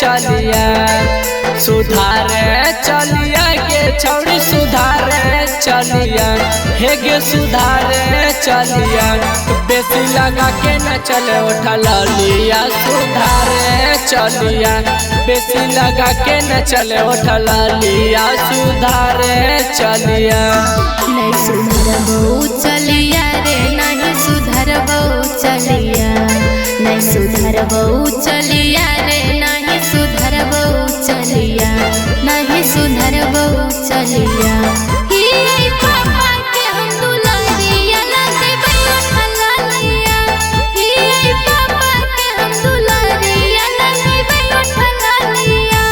चलिया सुधारे चलिया के छौड़ी सुधारे चलिया हे गे सुधारे चलिया बेसी लगा के न चले उठा लिया सुधारे चलिया बेसी लगा के न चले उठा लिया सुधारे चलिया नहीं सुधरबो चलिया रे नहीं सुधरबो चलिया नहीं सुधरबो चलिया रे नहीं सुधरबो चलिया नहीं सुधरबो चलिया ही पापा के हम दुलारिया ना देबै उठलिया ही पापा के हम दुलारिया ना देबै उठलिया।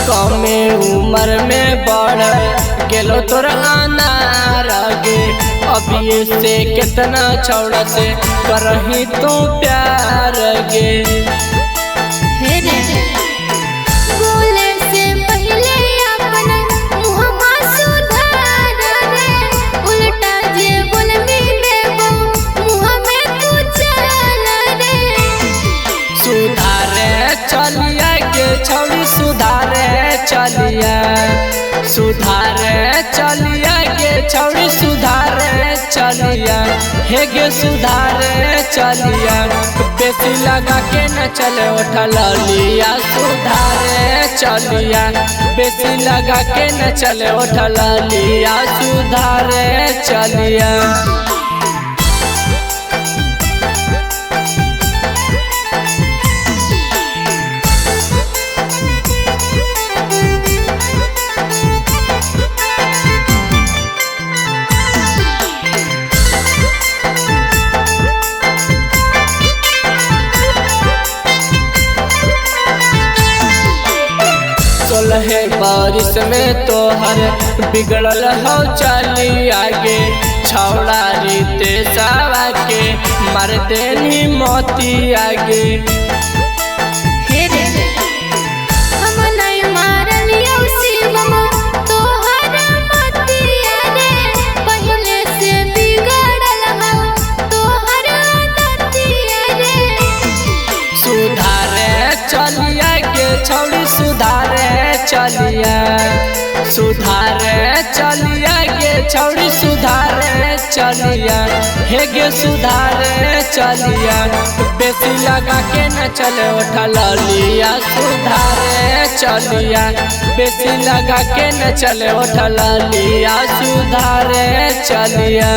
कमे उम्र में बढ़ गेलो तोर अनार गे अभी से कितना छौड़ा से करही तू प्यार गे हे रे बोले से पहले अपना मुहम्मा सुधार रे उल्टा जे बोलबी देबो मुँह में तू चल रे सुधारे चलिया के छौड़ी सुधारे चलिया सुधारे चलिया के छौड़ी सुधारे चलिया हे गे सुधारे चलिया बेसी लगा के न चले उठा लिया सुधारे चलिया बेसी लगा के न चले उठा लिया सुधारे चलिया सोलह बारिश में तोहर बिगड़ल हो चली आगे छौड़ा रीते सावा के मार देनी मोती आगे हे रे हम नहीं मारलियो शिवम तोहर मतिया रे पहले से बिगड़ल हो तोहर दतिया रे सुधारे चलिया के छौड़ी सुधारे चलिया सुधारे चलिया के छौड़ी सुधारे चलिया हे गे सुधारे चलिया बेसी लगा के न चले उठा लिया सुधारे चलिया बेसी लगा के न चले उठा लिया सुधारे चलिया।